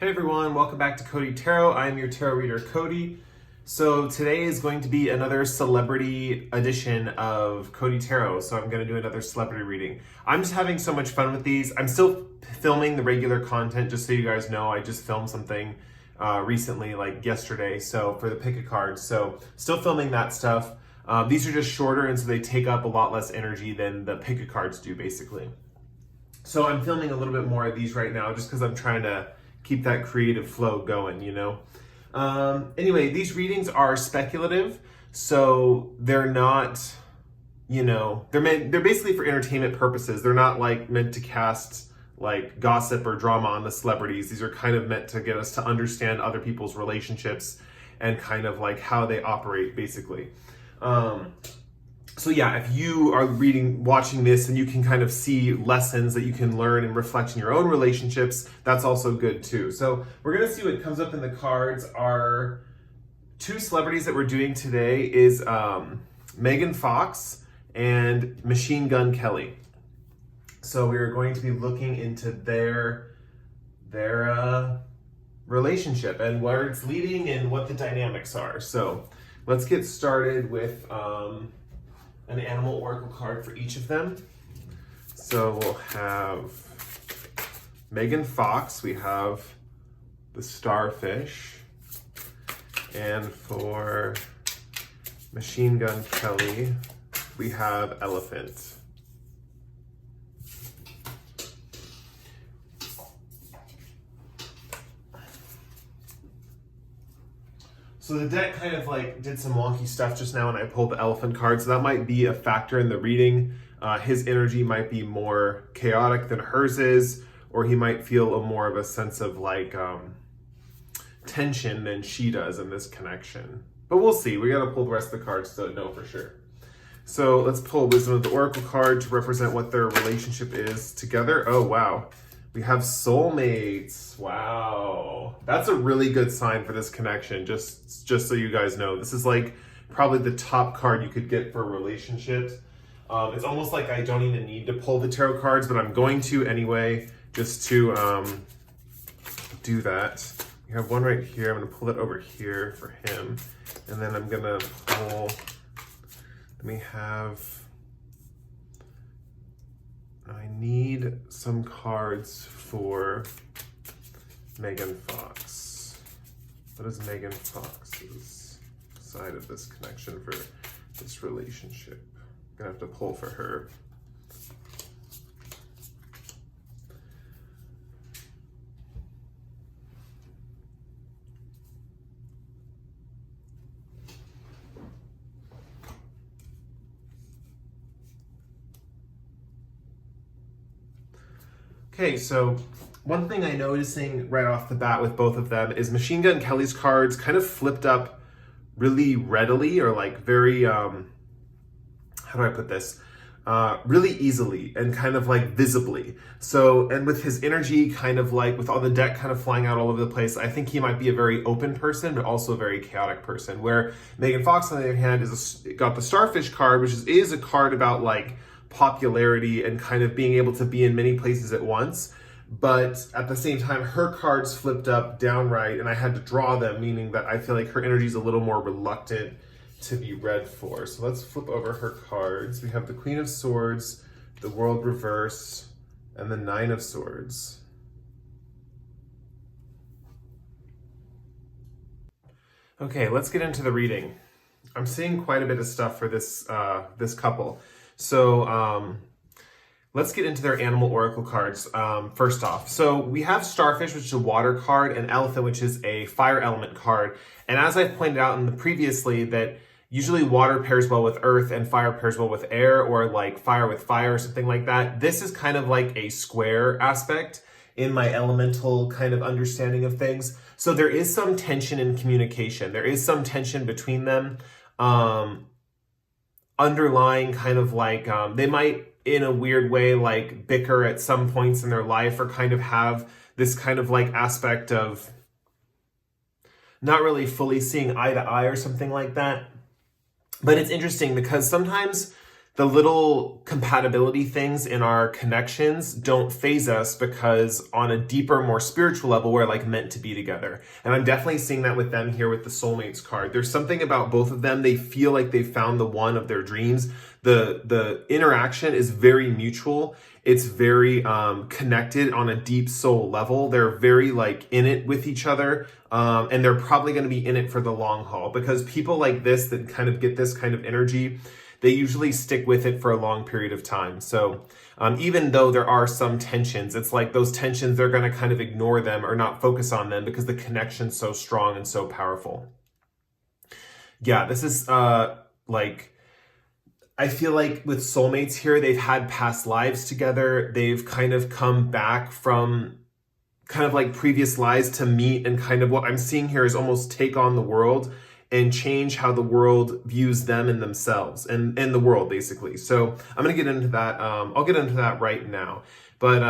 Hey everyone, welcome back to Cody Tarot. I'm your tarot reader, Cody. So today is going to be another celebrity edition of Cody Tarot. So I'm going to do another celebrity reading. I'm just having so much fun with these. I'm still filming the regular content, just so you guys know. I just filmed something recently, like yesterday, so for the pick a card. So still filming that stuff. These are just shorter, and so they take up a lot less energy than the pick a cards do, basically. So I'm filming a little bit more of these right now, just because I'm trying to keep that creative flow going, you know? Anyway, these readings are speculative, so they're not, they're basically for entertainment purposes. They're not like meant to cast like gossip or drama on the celebrities. These are kind of meant to get us to understand other people's relationships and kind of like how they operate, basically. So yeah, if you are watching this and you can kind of see lessons that you can learn and reflect in your own relationships, that's also good too. So we're gonna see what comes up in the cards. Our two celebrities that we're doing today is Megan Fox and Machine Gun Kelly. So we are going to be looking into their relationship and where it's leading and what the dynamics are. So let's get started with an animal oracle card for each of them. So we'll have Megan Fox, we have the starfish, and for Machine Gun Kelly, we have elephant. So the deck kind of like did some wonky stuff just now when I pulled the elephant card, so that might be a factor in the reading. His energy might be more chaotic than hers is, or he might feel more of a sense of like tension than she does in this connection. But we'll see. We gotta pull the rest of the cards to know for sure. So let's pull Wisdom of the Oracle card to represent what their relationship is together. Oh, wow. We have soulmates. Wow. That's a really good sign for this connection, just so you guys know. This is like probably the top card you could get for relationships. It's almost like I don't even need to pull the tarot cards, but I'm going to anyway, just to do that. You have one right here. I'm going to pull it over here for him. And then I'm going to pull, I need some cards for Megan Fox. What is Megan Fox's side of this connection for this relationship? I'm gonna have to pull for her. Okay, so one thing I'm noticing right off the bat with both of them is Machine Gun Kelly's cards kind of flipped up really readily, or like very, how do I put this? Really easily and kind of like visibly. So, and with his energy kind of like, with all the deck kind of flying out all over the place, I think he might be a very open person, but also a very chaotic person. Where Megan Fox, on the other hand, got the Starfish card, which is a card about like popularity and kind of being able to be in many places at once. But at the same time, her cards flipped up downright and I had to draw them, meaning that I feel like her energy is a little more reluctant to be read for. So let's flip over her cards. We have the Queen of Swords, the World Reverse, and the Nine of Swords. Okay, let's get into the reading. I'm seeing quite a bit of stuff for this this couple. So let's get into their animal oracle cards first off. So we have Starfish, which is a water card, and Elephant, which is a fire element card. And as I pointed out in the previously, that usually water pairs well with earth and fire pairs well with air, or like fire with fire or something like that. This is kind of like a square aspect in my elemental kind of understanding of things. So there is some tension in communication. There is some tension between them. Underlying kind of like, they might in a weird way like bicker at some points in their life, or kind of have this kind of like aspect of not really fully seeing eye to eye or something like that. But it's interesting because sometimes the little compatibility things in our connections don't phase us, because on a deeper, more spiritual level, we're like meant to be together. And I'm definitely seeing that with them here with the soulmates card. There's something about both of them. They feel like they found the one of their dreams. The interaction is very mutual. It's very connected on a deep soul level. They're very like in it with each other. And they're probably going to be in it for the long haul, because people like this that kind of get this kind of energy, they usually stick with it for a long period of time. So even though there are some tensions, it's like those tensions, they're going to kind of ignore them or not focus on them, because the connection's so strong and so powerful. Yeah, this is like, I feel like with soulmates here, they've had past lives together. They've kind of come back from kind of like previous lives to meet, and kind of what I'm seeing here is almost take on the world and change how the world views them and themselves and the world, basically. So I'm going to get into that. I'll get into that right now. But,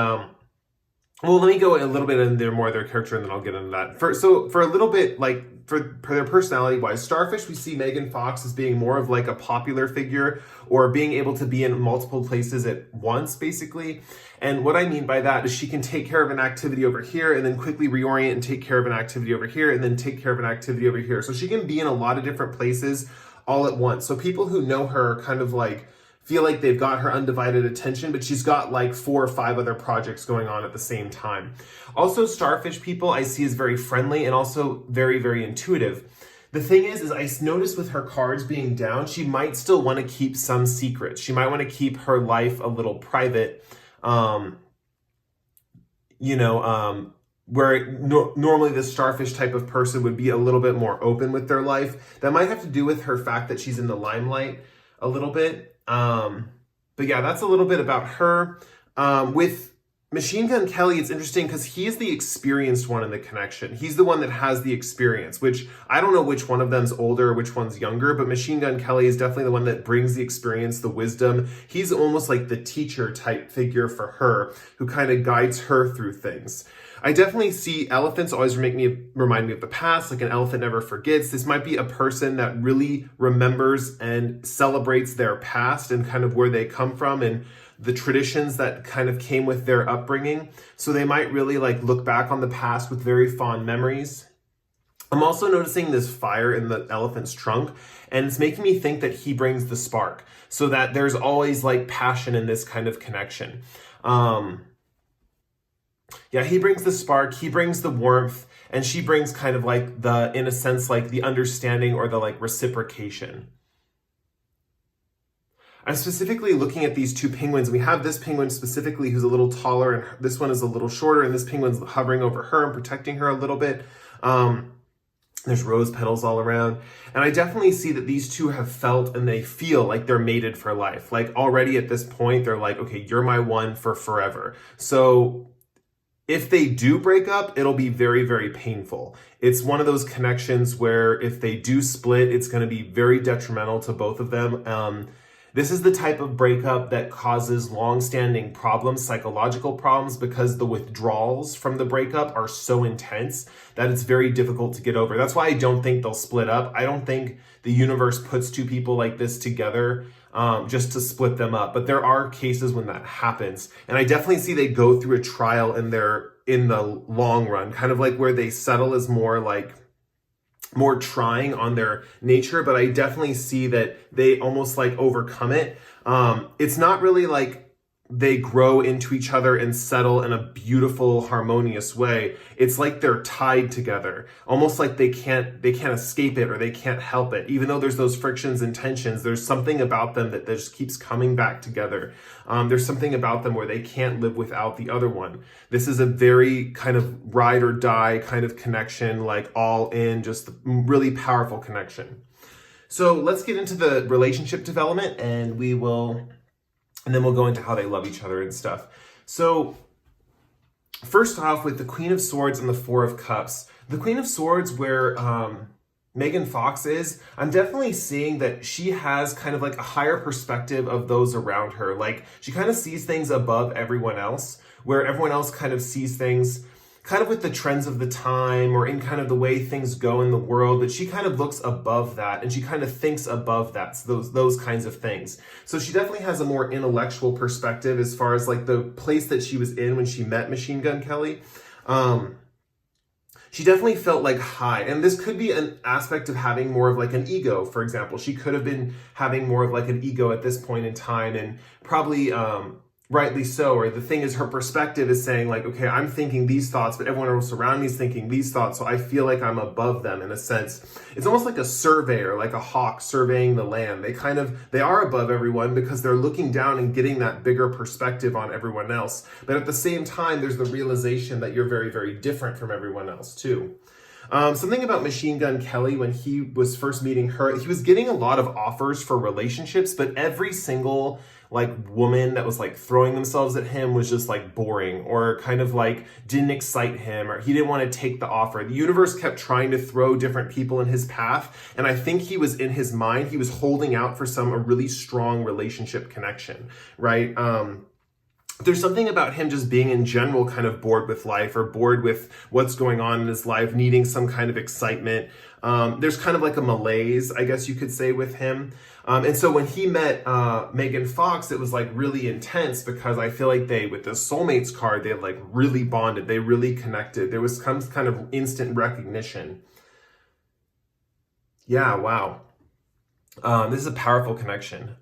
well, let me go a little bit into more of their character, and then I'll get into that. For a little bit, like for their personality-wise, Starfish, we see Megan Fox as being more of like a popular figure, or being able to be in multiple places at once, basically. And what I mean by that is she can take care of an activity over here and then quickly reorient and take care of an activity over here and then take care of an activity over here. So she can be in a lot of different places all at once. So people who know her kind of like feel like they've got her undivided attention, but she's got like 4 or 5 other projects going on at the same time. Also, Starfish people I see as very friendly and also very, very intuitive. The thing is I noticed with her cards being down, she might still want to keep some secrets. She might want to keep her life a little private. Where normally the Starfish type of person would be a little bit more open with their life. That might have to do with her fact that she's in the limelight a little bit. But yeah, that's a little bit about her. With Machine Gun Kelly, it's interesting because he is the experienced one in the connection. He's the one that has the experience, which I don't know which one of them's older or which one's younger, but Machine Gun Kelly is definitely the one that brings the experience, the wisdom. He's almost like the teacher type figure for her, who kind of guides her through things. I definitely see elephants always remind me of the past, like an elephant never forgets. This might be a person that really remembers and celebrates their past and kind of where they come from and the traditions that kind of came with their upbringing. So they might really like look back on the past with very fond memories. I'm also noticing this fire in the elephant's trunk, and it's making me think that he brings the spark, so that there's always like passion in this kind of connection. Yeah, he brings the spark, he brings the warmth, and she brings kind of like the, in a sense, like the understanding or the like reciprocation. I'm specifically looking at these 2 penguins. We have this penguin specifically who's a little taller, and this one is a little shorter, and this penguin's hovering over her and protecting her a little bit. There's rose petals all around. And I definitely see that these 2 have felt and they feel like they're mated for life. Like already at this point, they're like, okay, you're my one for forever. So if they do break up, it'll be very, very painful. It's one of those connections where if they do split, it's going to be very detrimental to both of them. This is the type of breakup that causes long-standing problems, psychological problems, because the withdrawals from the breakup are so intense that it's very difficult to get over. That's why I don't think they'll split up. I don't think the universe puts 2 people like this together just to split them up. But there are cases when that happens. And I definitely see they go through a trial in the long run, kind of like where they settle is more trying on their nature, but I definitely see that they almost like overcome it. It's not really like they grow into each other and settle in a beautiful, harmonious way. It's like they're tied together, almost like they can't escape it or they can't help it. Even though there's those frictions and tensions, there's something about them that just keeps coming back together. There's something about them where they can't live without the other one. This is a very kind of ride or die kind of connection, like all in, just really powerful connection. So let's get into the relationship development, and then we'll go into how they love each other and stuff. So first off, with the Queen of Swords and the Four of Cups, the Queen of Swords, where Megan Fox is, I'm definitely seeing that she has kind of like a higher perspective of those around her. Like she kind of sees things above everyone else, where everyone else kind of sees things kind of with the trends of the time or in kind of the way things go in the world, but she kind of looks above that and she kind of thinks above that, so those kinds of things. So she definitely has a more intellectual perspective as far as like the place that she was in when she met Machine Gun Kelly. She definitely felt like high, and this could be an aspect of having more of like an ego, for example. She could have been having more of like an ego at this point in time, and probably rightly so. Or the thing is, her perspective is saying like, okay, I'm thinking these thoughts, but everyone else around me is thinking these thoughts, so I feel like I'm above them in a sense. It's almost like a surveyor, like a hawk surveying the land. They are above everyone because they're looking down and getting that bigger perspective on everyone else. But at the same time, there's the realization that you're very, very different from everyone else too. Something about Machine Gun Kelly, when he was first meeting her, he was getting a lot of offers for relationships, but every single like woman that was like throwing themselves at him was just like boring or kind of like didn't excite him, or he didn't want to take the offer. The universe kept trying to throw different people in his path, and I think he was, in his mind, he was holding out for a really strong relationship connection, right? There's something about him just being in general kind of bored with life, or bored with what's going on in his life, needing some kind of excitement. There's kind of like a malaise, I guess you could say, with him. And so when he met Megan Fox, it was like really intense, because I feel like with the soulmates card, they like really bonded. They really connected. There was some kind of instant recognition. Yeah, wow. This is a powerful connection.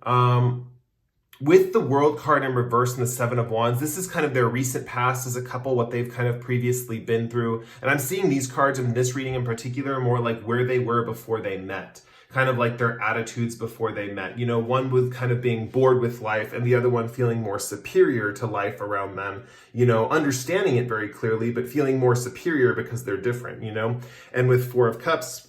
With the World card in reverse and the Seven of Wands, this is kind of their recent past as a couple, what they've kind of previously been through. And I'm seeing these cards in this reading in particular more like where they were before they met, kind of like their attitudes before they met. You know, one with kind of being bored with life and the other one feeling more superior to life around them, you know, understanding it very clearly, but feeling more superior because they're different, you know. And with Four of Cups,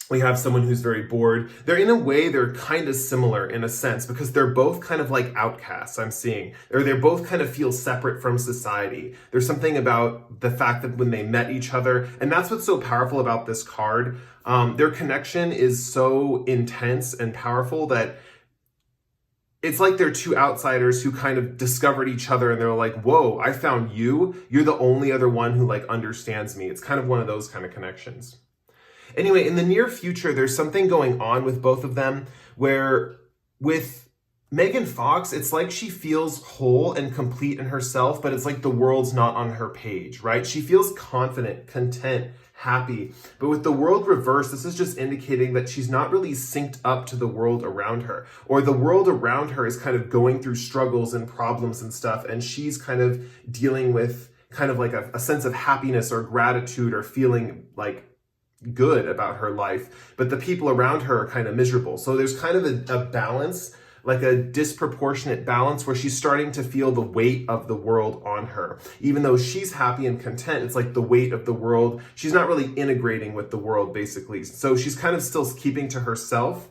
we have someone who's very bored. In a way, they're kind of similar in a sense, because they're both kind of like outcasts, I'm seeing. Or they're both kind of feel separate from society. There's something about the fact that when they met each other, and that's what's so powerful about this card, their connection is so intense and powerful that it's like they're two outsiders who kind of discovered each other, and they're like, whoa, I found you. You're the only other one who like understands me. It's kind of one of those kind of connections. Anyway, in the near future, there's something going on with both of them where with Megan Fox, it's like she feels whole and complete in herself, but it's like the world's not on her page, right? She feels confident, content, happy. But with the world reversed, this is just indicating that she's not really synced up to the world around her, or the world around her is kind of going through struggles and problems and stuff, and she's kind of dealing with kind of like a sense of happiness or gratitude or feeling like good about her life, but the people around her are kind of miserable. So there's kind of a balance, like a disproportionate balance, where she's starting to feel the weight of the world on her. Even though she's happy and content, it's like the weight of the world. She's not really integrating with the world, basically. So she's kind of still keeping to herself.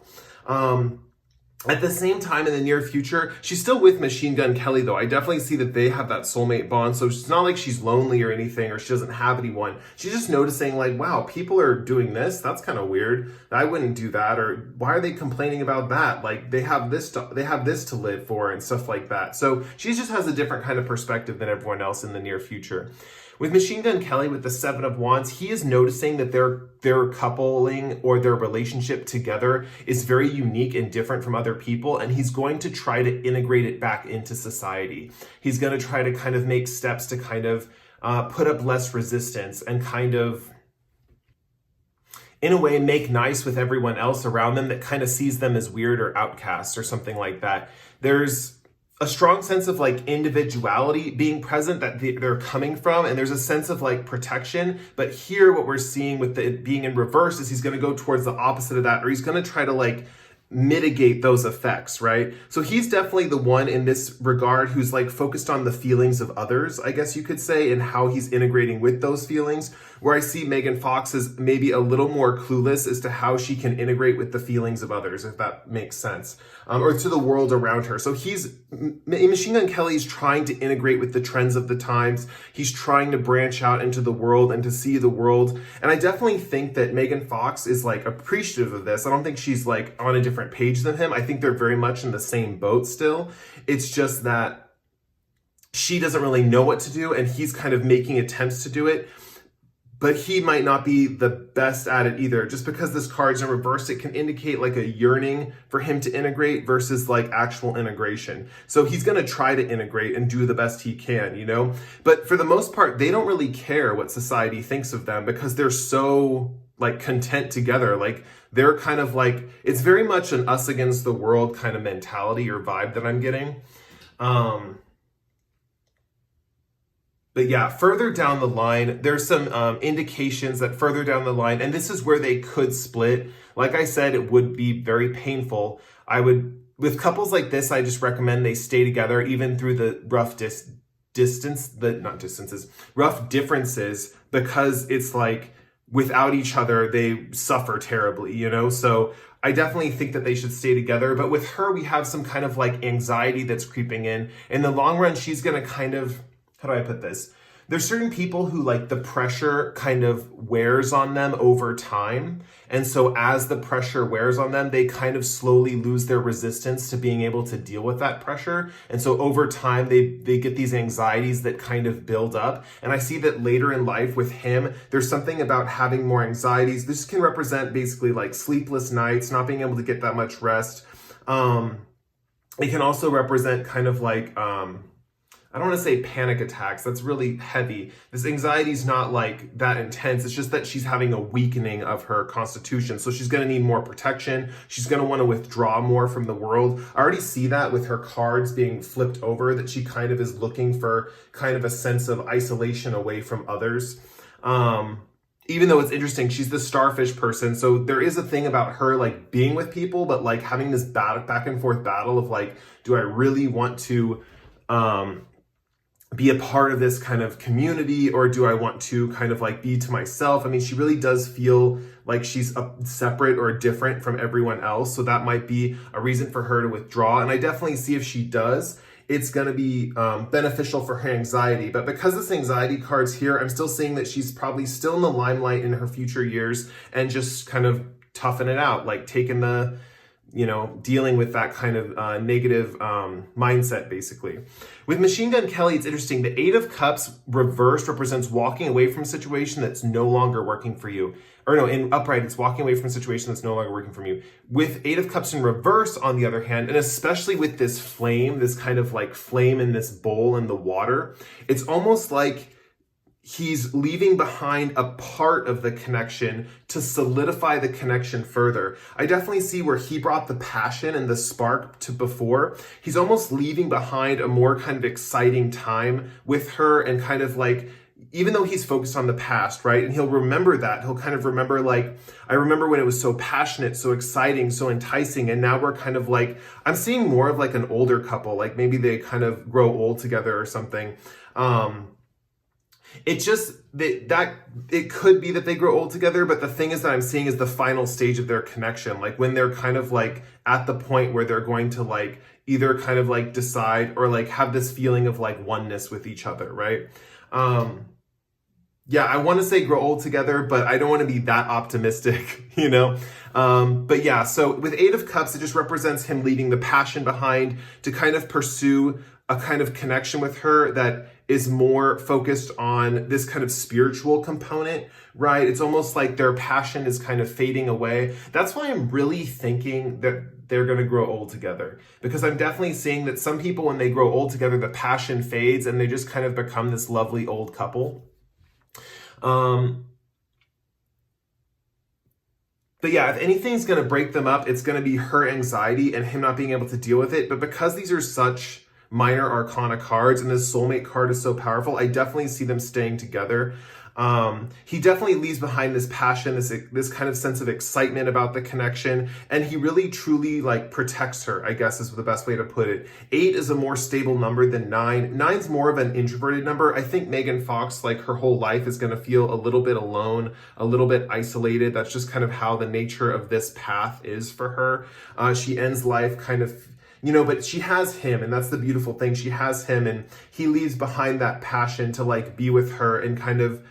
At the same time, in the near future, she's still with Machine Gun Kelly, though. I definitely see that they have that soulmate bond. So it's not like she's lonely or anything, or she doesn't have anyone. She's just noticing like, wow, people are doing this. That's kind of weird. I wouldn't do that. Or why are they complaining about that? Like they have this to live for and stuff like that. So she just has a different kind of perspective than everyone else in the near future. With Machine Gun Kelly, with the Seven of Wands, he is noticing that their coupling or their relationship together is very unique and different from other people, and he's going to try to integrate it back into society. He's going to try to kind of make steps to kind of put up less resistance and kind of, in a way, make nice with everyone else around them that kind of sees them as weird or outcasts or something like that. There's a strong sense of like individuality being present that they're coming from, and there's a sense of like protection. But here what we're seeing with it being in reverse is he's going to go towards the opposite of that, or he's going to try to like mitigate those effects, right? So he's definitely the one in this regard who's like focused on the feelings of others, I guess you could say, and how he's integrating with those feelings, where I see Megan Fox as maybe a little more clueless as to how she can integrate with the feelings of others, if that makes sense, or to the world around her. So Machine Gun Kelly's trying to integrate with the trends of the times. He's trying to branch out into the world and to see the world. And I definitely think that Megan Fox is like appreciative of this. I don't think she's like on a different page than him. I think they're very much in the same boat still. It's just that she doesn't really know what to do, and he's kind of making attempts to do it, but he might not be the best at it either. Just because this card's in reverse, it can indicate like a yearning for him to integrate versus like actual integration. So he's going to try to integrate and do the best he can, you know? But for the most part, they don't really care what society thinks of them because they're so like content together. Like they're kind of like, it's very much an us against the world kind of mentality or vibe that I'm getting. But yeah, further down the line, there's some indications that further down the line, and this is where they could split. Like I said, it would be very painful. With couples like this, I just recommend they stay together even through the rough rough differences, because it's like without each other, they suffer terribly, you know? So I definitely think that they should stay together. But with her, we have some kind of like anxiety that's creeping in. In the long run, she's going to kind of, how do I put this? There's certain people who like the pressure kind of wears on them over time. And so as the pressure wears on them, they kind of slowly lose their resistance to being able to deal with that pressure. And so over time, they get these anxieties that kind of build up. And I see that later in life with him, there's something about having more anxieties. This can represent basically like sleepless nights, not being able to get that much rest. It can also represent kind of like, I don't want to say panic attacks. That's really heavy. This anxiety is not like that intense. It's just that she's having a weakening of her constitution. So she's going to need more protection. She's going to want to withdraw more from the world. I already see that with her cards being flipped over, that she kind of is looking for kind of a sense of isolation away from others. Even though it's interesting, she's the starfish person. So there is a thing about her like being with people, but like having this back and forth battle of like, do I really want to, be a part of this kind of community, or do I want to kind of like be to myself? I mean, she really does feel like she's separate or different from everyone else. So that might be a reason for her to withdraw. And I definitely see if she does, it's going to be beneficial for her anxiety. But because this anxiety card's here, I'm still seeing that she's probably still in the limelight in her future years and just kind of toughing it out, like taking the, you know, dealing with that kind of negative mindset, basically. With Machine Gun Kelly, it's interesting. The Eight of Cups reversed represents walking away from a situation that's no longer working for you. Or no, in upright, it's walking away from a situation that's no longer working for you. With Eight of Cups in reverse, on the other hand, and especially with this flame, this kind of like flame in this bowl in the water, it's almost like he's leaving behind a part of the connection to solidify the connection further. I definitely see where he brought the passion and the spark to before. He's almost leaving behind a more kind of exciting time with her, and kind of like, even though he's focused on the past, right? And he'll remember that. He'll kind of remember like, I remember when it was so passionate, so exciting, so enticing. And now we're kind of like, I'm seeing more of like an older couple, like maybe they kind of grow old together or something. It just, that it could be that they grow old together, but the thing is that I'm seeing is the final stage of their connection. Like when they're kind of like at the point where they're going to like either kind of like decide or like have this feeling of like oneness with each other, right? Yeah, I want to say grow old together, but I don't want to be that optimistic, you know? But yeah, so with Eight of Cups, it just represents him leaving the passion behind to kind of pursue a kind of connection with her that is more focused on this kind of spiritual component, right? It's almost like their passion is kind of fading away. That's why I'm really thinking that they're going to grow old together, because I'm definitely seeing that some people, when they grow old together, the passion fades and they just kind of become this lovely old couple. But yeah, if anything's going to break them up, it's going to be her anxiety and him not being able to deal with it. But because these are such minor arcana cards and this soulmate card is so powerful, I definitely see them staying together. He definitely leaves behind this passion, this kind of sense of excitement about the connection, and he really truly like protects her, I guess is the best way to put it. 8 is a more stable number than 9. 9's more of an introverted number. I think Megan Fox, like her whole life, is going to feel a little bit alone, a little bit isolated. That's just kind of how the nature of this path is for her. She ends life kind of, you know, but she has him, and that's the beautiful thing. She has him, and he leaves behind that passion to like be with her and kind of.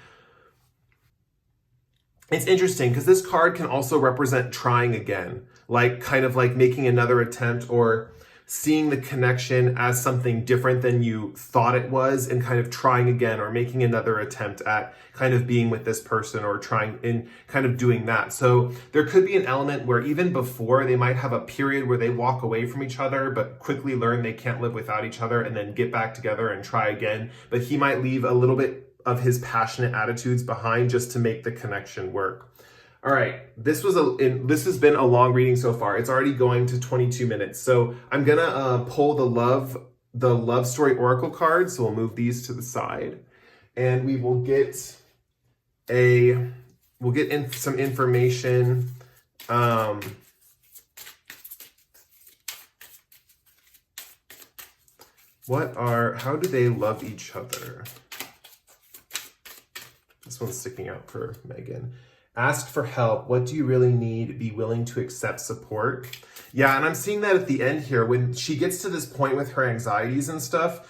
It's interesting because this card can also represent trying again, like kind of like making another attempt, or seeing the connection as something different than you thought it was and kind of trying again or making another attempt at kind of being with this person or trying and kind of doing that. So there could be an element where even before they might have a period where they walk away from each other, but quickly learn they can't live without each other and then get back together and try again. But he might leave a little bit of his passionate attitudes behind just to make the connection work. All right, this has been a long reading so far. It's already going to 22 minutes. So I'm gonna pull the love story oracle card. So we'll move these to the side, and we will get some information. How do they love each other? This one's sticking out for Megan. Ask for help. What do you really need? Be willing to accept support. Yeah, and I'm seeing that at the end here. When she gets to this point with her anxieties and stuff,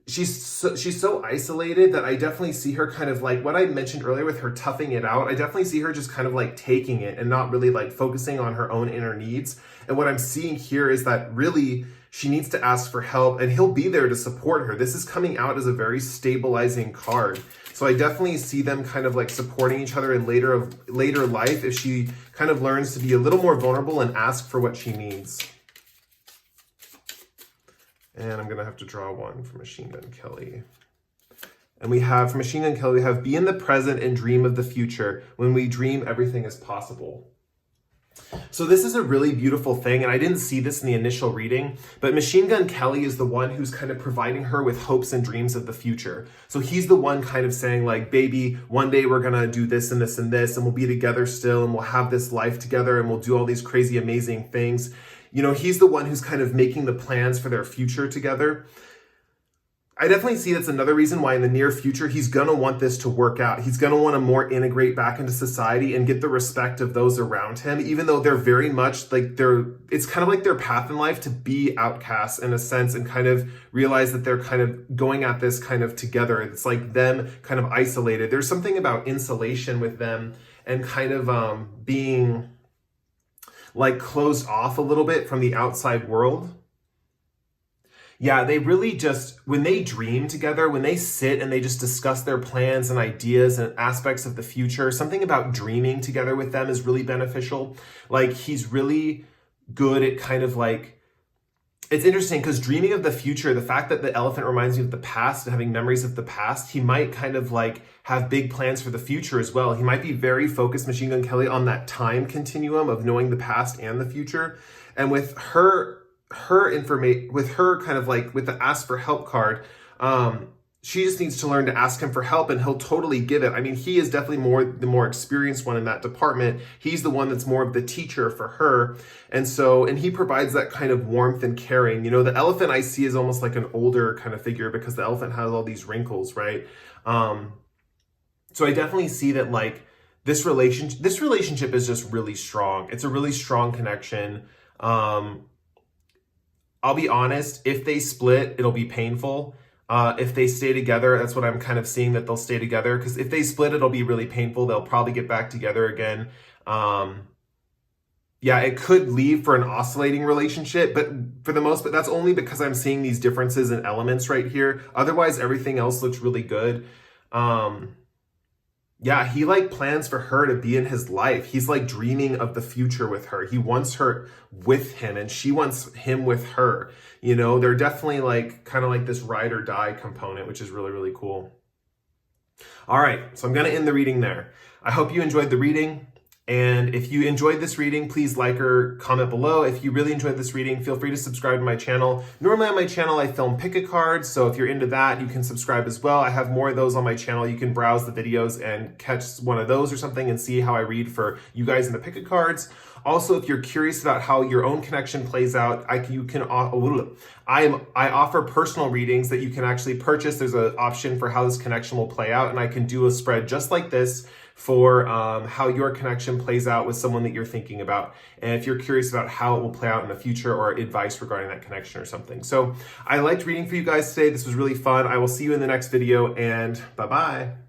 she's so isolated that I definitely see her kind of like what I mentioned earlier with her toughing it out. I definitely see her just kind of like taking it and not really like focusing on her own inner needs. And what I'm seeing here is that really she needs to ask for help, and he'll be there to support her. This is coming out as a very stabilizing card. So I definitely see them kind of like supporting each other in later life if she kind of learns to be a little more vulnerable and ask for what she needs. And I'm gonna have to draw one for Machine Gun Kelly. And we have, for Machine Gun Kelly, we have be in the present and dream of the future. When we dream, everything is possible. So this is a really beautiful thing, and I didn't see this in the initial reading, but Machine Gun Kelly is the one who's kind of providing her with hopes and dreams of the future. So he's the one kind of saying like, baby, one day we're gonna do this and this and this, and we'll be together still, and we'll have this life together, and we'll do all these crazy, amazing things. You know, he's the one who's kind of making the plans for their future together. I definitely see that's another reason why in the near future, he's gonna want this to work out. He's gonna wanna more integrate back into society and get the respect of those around him, even though they're very much like it's kind of like their path in life to be outcasts in a sense and kind of realize that they're kind of going at this kind of together. It's like them kind of isolated. There's something about insulation with them and kind of being like closed off a little bit from the outside world. Yeah, they really just, when they dream together, when they sit and they just discuss their plans and ideas and aspects of the future, something about dreaming together with them is really beneficial. Like, he's really good at kind of like, it's interesting because dreaming of the future, the fact that the elephant reminds me of the past and having memories of the past, he might kind of like have big plans for the future as well. He might be very focused, Machine Gun Kelly, on that time continuum of knowing the past and the future. And with her information, with her kind of like with the ask for help card, she just needs to learn to ask him for help, and he'll totally give it. I mean, he is definitely the more experienced one in that department. He's the one that's more of the teacher for her. And he provides that kind of warmth and caring. You know, the elephant I see is almost like an older kind of figure because the elephant has all these wrinkles, right? So I definitely see that like this relationship is just really strong. It's a really strong connection. I'll be honest, if they split, it'll be painful. If they stay together, that's what I'm kind of seeing, that they'll stay together. Because if they split, it'll be really painful. They'll probably get back together again. Yeah, it could leave for an oscillating relationship, but for the most part, that's only because I'm seeing these differences in elements right here. Otherwise, everything else looks really good. Yeah, he like plans for her to be in his life. He's like dreaming of the future with her. He wants her with him and she wants him with her. You know, they're definitely like kind of like this ride or die component, which is really, really cool. All right, so I'm going to end the reading there. I hope you enjoyed the reading. And if you enjoyed this reading, please like or comment below. If you really enjoyed this reading, feel free to subscribe to my channel. Normally on my channel, I film pick-a-cards, so if you're into that, you can subscribe as well. I have more of those on my channel. You can browse the videos and catch one of those or something and see how I read for you guys in the pick-a-cards. Also, if you're curious about how your own connection plays out, I offer personal readings that you can actually purchase. There's an option for how this connection will play out, and I can do a spread just like this for how your connection plays out with someone that you're thinking about. And if you're curious about how it will play out in the future or advice regarding that connection or something. So I liked reading for you guys today. This was really fun. I will see you in the next video, and bye-bye.